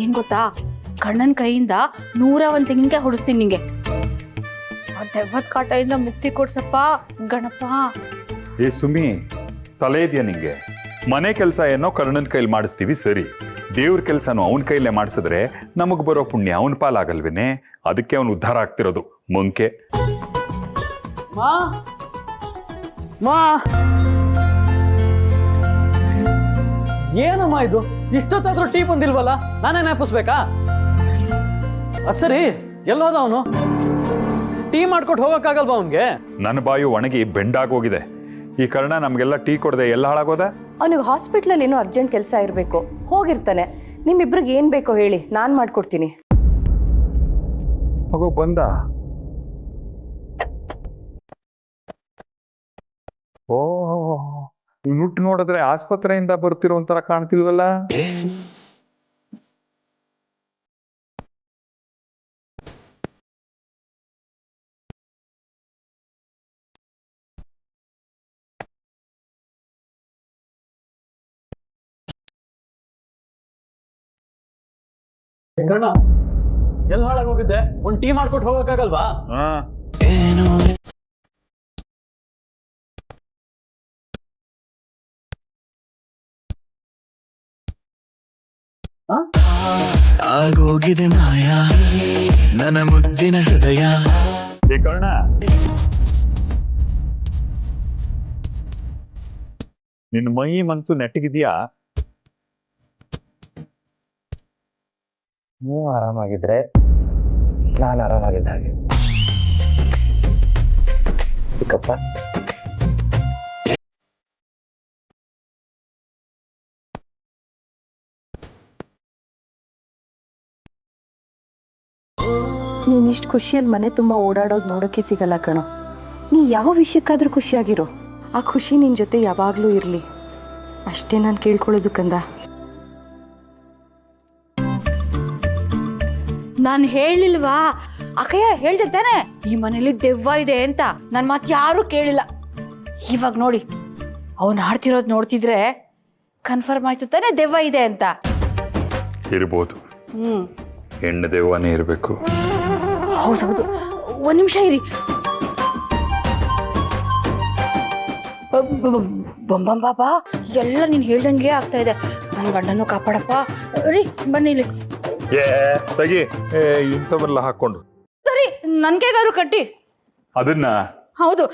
ಏನ್ ಗೊತ್ತಾ, ಕಣ್ಣನ್ ಕೈಯಿಂದ 101 ತೆಂಗಿನಕಾಯಿ ಹೊಡಿಸ್ತೀನಿ ನಿಂಗೆ. ಆ ದೆವ್ವದ ಕಾಟದಿಂದ ಮುಕ್ತಿ ಕೊಡ್ಸಪ್ಪ ಗಣಪ. ಏ ಸುಮಿ, ತಲೆ ಇದೆಯಾ ನಿಂಗೆ? ಮನೆ ಕೆಲಸ ಏನೋ ಕರ್ಣನ್ ಕೈಲಿ ಮಾಡಿಸ್ತೀವಿ ಸರಿ, ದೇವ್ರ ಕೆಲಸನೂ ಅವನ ಕೈಲೇ ಮಾಡಿಸಿದ್ರೆ ನಮಗ್ ಬರೋ ಪುಣ್ಯ ಅವನ ಪಾಲಾಗಲ್ವೇನೆ? ಅದಕ್ಕೆ ಅವನು ಉದ್ಧಾರ ಆಗ್ತಿರೋದು ಮುಂಕೆ. ಮಾ ಮಾ ಏನಮ್ಮ ಇದು? ಇಷ್ಟೊತ್ತಾದ್ರೂ ಟೀ ಬಂದಿಲ್ವಲ್ಲ? ನಾನೇ ನೆನಪಿಸ್ಬೇಕಾ? ಅದ್ ಸರಿ, ಎಲ್ಲೋದ ಅವನು? ಟೀ ಮಾಡ್ಕೊಟ್ಟು ಹೋಗಕ್ಕಾಗಲ್ವಾ ಅವನ್ಗೆ? ನನ್ನ ಬಾಯು ಒಣಗಿ ಬೆಂಡಾಗೋಗಿದೆ. ಈ ಕರ್ಣ ನಮ್ಗೆಲ್ಲ ಟೀ ಕೊಡದೆ ಎಲ್ಲ ಹಾಳಾಗೋದ? ಅವನಿಗೆ ಹಾಸ್ಪಿಟ್ಲಲ್ಲಿ ಏನೋ ಅರ್ಜೆಂಟ್ ಕೆಲಸ ಇರಬೇಕು, ಹೋಗಿರ್ತಾನೆ. ನಿಮ್ಮಿಬ್ರಿಗೆ ಏನ್ ಬೇಕೋ ಹೇಳಿ, ನಾನ್ ಮಾಡ್ಕೊಡ್ತೀನಿ. ಮಗು ಬಂದ? ಓ, ಮುಟ್ಟು ನೋಡಿದ್ರೆ ಆಸ್ಪತ್ರೆಯಿಂದ ಬರ್ತಿರೋ ಒಂಥರ ಕಾಣ್ತಿಲ್ವಲ್ಲ? ಎಲ್ಲಿ ಹಾಳಾಗಿ ಹೋಗಿದ್ದೆ? ಒಂದ್ ಟೀ ಮಾಡ್ಕೊಟ್ಟು ಹೋಗಕ್ಕಾಗಲ್ವಾ? ಆಗೋಗಿದೆ ಮಾಯ ನನ್ನ ಮುದ್ದಿನ ಹೃದಯ. ಏ ಕರ್ಣ, ನಿನ್ನ ಮೈ ಮಂತು ನೆಟ್ಟಗಿದ್ಯಾ? ನೀವು ಆರಾಮಾಗಿದ್ರೆ ನಾನು ಆರಾಮಾಗಿದ್ದ ಹಾಗೆ. ಚಿಕ್ಕಪ್ಪ, ನೀನಿಷ್ಟು ಖುಷಿಯಲ್ಲಿ ಮನೆ ತುಂಬ ಓಡಾಡೋದು ನೋಡೋಕೆ ಸಿಗಲ್ಲ ಕಣೋ. ನೀ ಯಾವ ವಿಷಯಕ್ಕಾದ್ರೂ ಖುಷಿಯಾಗಿರೋ, ಆ ಖುಷಿ ನಿನ್ನ ಜೊತೆ ಯಾವಾಗಲೂ ಇರಲಿ ಅಷ್ಟೇ ನಾನು ಕೇಳ್ಕೊಳ್ಳೋದು ಕಂದ. ನಾನು ಹೇಳಿಲ್ವಾ ಅಕ್ಕಯ್ಯ? ಹೇಳ್ದೆ ತಾನೆ ಈ ಮನೇಲಿ ದೆವ್ವ ಇದೆ ಅಂತ. ನನ್ ಮಾತು ಯಾರು ಕೇಳಿಲ್ಲ. ಇವಾಗ ನೋಡಿ, ಅವನ್ ಆಡ್ತಿರೋದ್ ನೋಡ್ತಿದ್ರೆ ಕನ್ಫರ್ಮ್ ಆಯ್ತು ತಾನೆ ದೆವ್ವ ಇದೆ ಅಂತ. ಇರ್ಬೋದು, ಹೆಣ್ಣು ದೆವ್ವನೇ ಇರ್ಬೇಕು. ಹೌದೌದು, ಒಂದ್ ನಿಮಿಷ ಇರಿ. ಬಾಬಾ, ಎಲ್ಲ ನೀನ್ ಹೇಳ್ದಂಗೆ ಆಗ್ತಾ ಇದೆ. ನನ್ ಗಂಡನ್ನು ಕಾಪಾಡಪ್ಪ. ರೀ ಬನ್ನಿ ಇಲ್ಲಿ. ಏ ತಗಿ, ಇಂಥವೆಲ್ಲ ಹಾಕೊಂಡು ಸರಿ, ನನ್ ಕೈಗಾರು ಕಟ್ಟಿ. ಅದನ್ನ ಹೌದು.